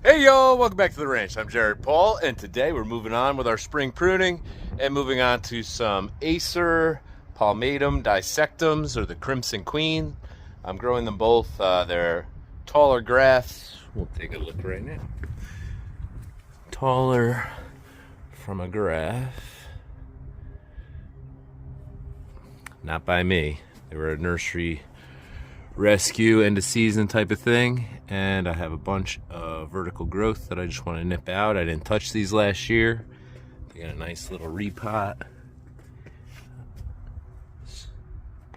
Hey yo, welcome back to the ranch. I'm Jared Paul, and today we're moving on with our spring pruning and moving on to some Acer palmatum dissectums, or the Crimson Queen. I'm growing them both. They're taller grafts. We'll take a look right now. Taller from a graft. Not by me. They were a nursery rescue end of season type of thing, and I have a bunch of vertical growth that I just want to nip out. I didn't touch these last year. They got a nice little repot.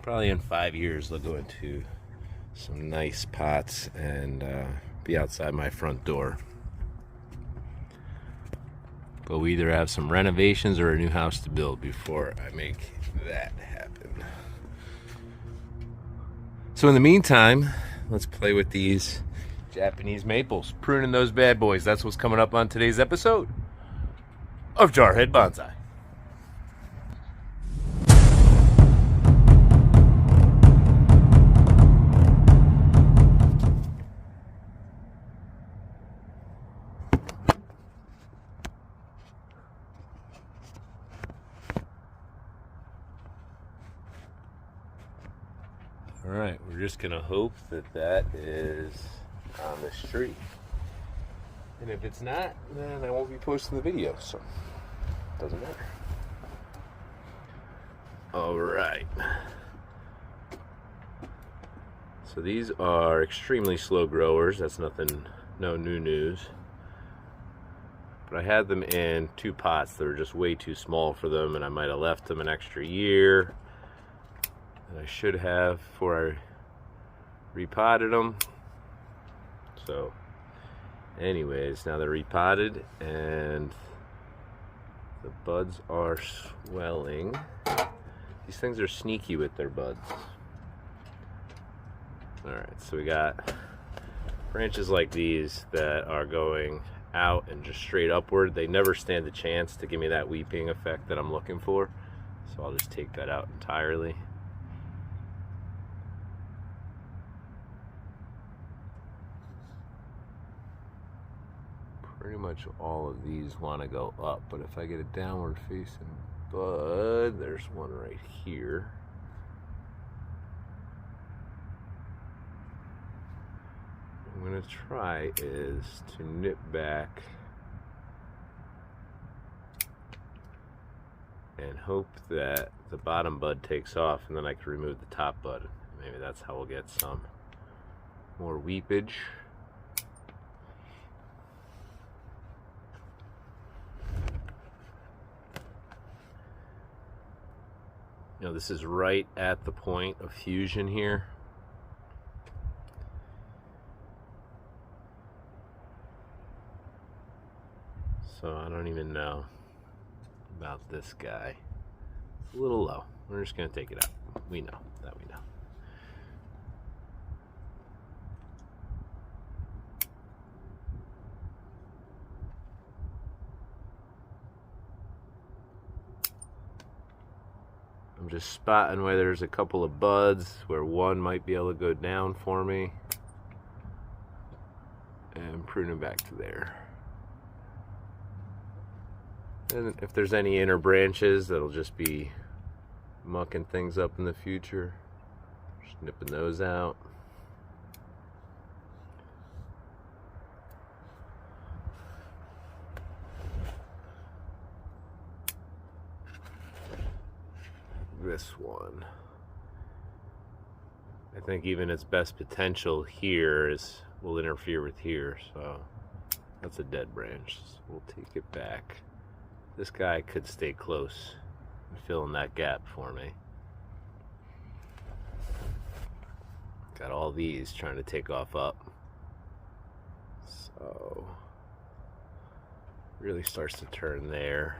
Probably in 5 years they'll go into some nice pots and be outside my front door. But we either have some renovations or a new house to build before I make that happen. So in the meantime, let's play with these Japanese maples, pruning those bad boys. That's what's coming up on today's episode of Jarhead Bonsai. All right, we're just gonna hope that that is on this tree. And if it's not, then I won't be posting the video, so it doesn't matter. All right. So these are extremely slow growers. That's nothing, no new news. But I had them in 2 pots that were just way too small for them, and I might have left them an extra year. And I should have before I repotted them. So anyways, now they're repotted and the buds are swelling. These things are sneaky with their buds. Alright, so we got branches like these that are going out and just straight upward. They never stand a chance to give me that weeping effect that I'm looking for. So I'll just take that out entirely. Pretty much all of these want to go up, but if I get a downward facing bud, there's one right here. What I'm going to try is to nip back and hope that the bottom bud takes off, and then I can remove the top bud. Maybe that's how we'll get some more weepage. You know, this is right at the point of fusion here. So I don't even know about this guy. It's a little low. We're just going to take it out. We know that we know. I'm just spotting where there's a couple of buds where one might be able to go down for me, and pruning back to there. And if there's any inner branches that'll just be mucking things up in the future, just nipping those out. This one, I think even its best potential here will interfere with here, so that's a dead branch. So we'll take it back. This guy could stay close and fill in that gap for me. Got all these trying to take off up, so really starts to turn there.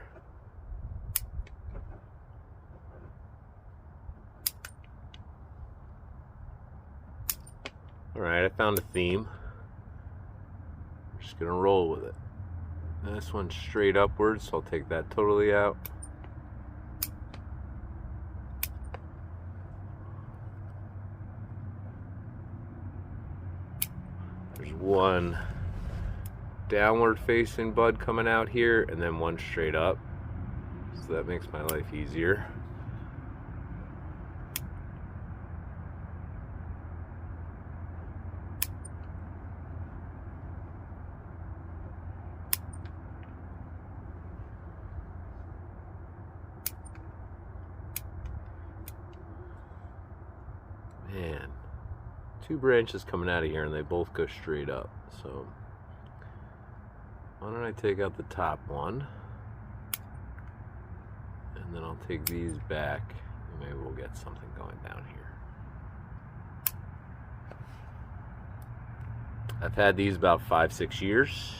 Alright, I found a theme. I'm just gonna roll with it. This one's straight upwards, so I'll take that totally out. There's one downward facing bud coming out here and then one straight up. So that makes my life easier. Man, two branches coming out of here and they both go straight up. So why don't I take out the top one and then I'll take these back and maybe we'll get something going down here. I've had these about 5-6 years,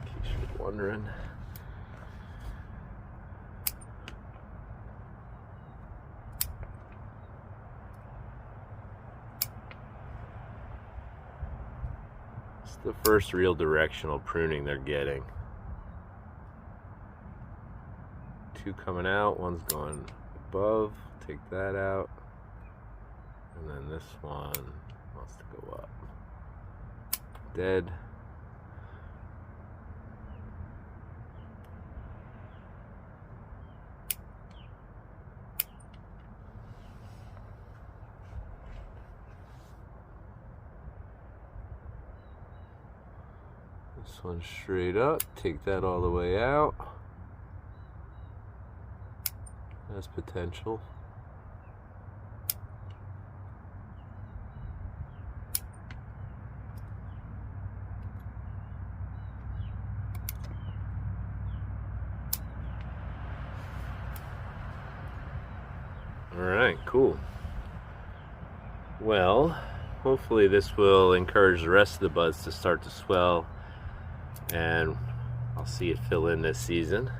in case you're wondering. The first real directional pruning they're getting. Two coming out, one's going above, take that out, and then this one wants to go up. Dead. This one straight up, take that all the way out. That's potential. All right, cool. Well, hopefully this will encourage the rest of the buds to start to swell, and I'll see it fill in this season.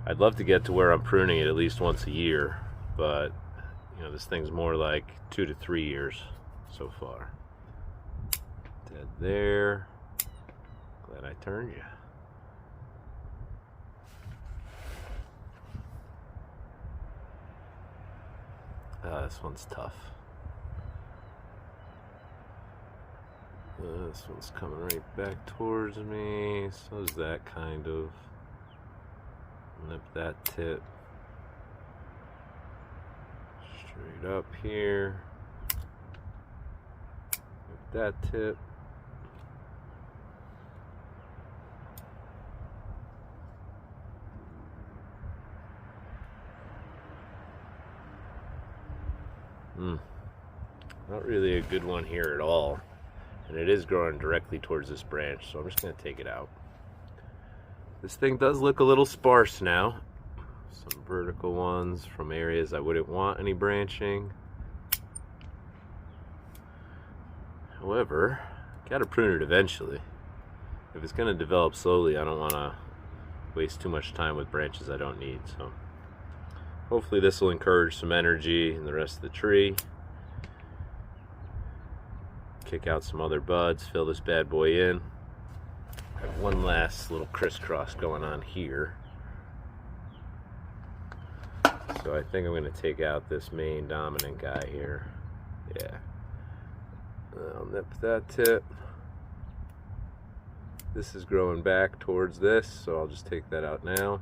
I'd love to get to where I'm pruning it at least once a year, but you know, this thing's more like 2 to 3 years so far. Dead there. Glad I turned you. This one's tough. This one's coming right back towards me. So is that kind of. Nip that tip. Straight up here. Nip that tip. Not really a good one here at all. And it is growing directly towards this branch, so I'm just going to take it out. This thing does look a little sparse now. Some vertical ones from areas I wouldn't want any branching. However, gotta prune it eventually. If it's going to develop slowly, I don't want to waste too much time with branches I don't need. So hopefully this will encourage some energy in the rest of the tree. Kick out some other buds, fill this bad boy in. I have one last little crisscross going on here. So I think I'm going to take out this main dominant guy here. Yeah. I'll nip that tip. This is growing back towards this, so I'll just take that out now.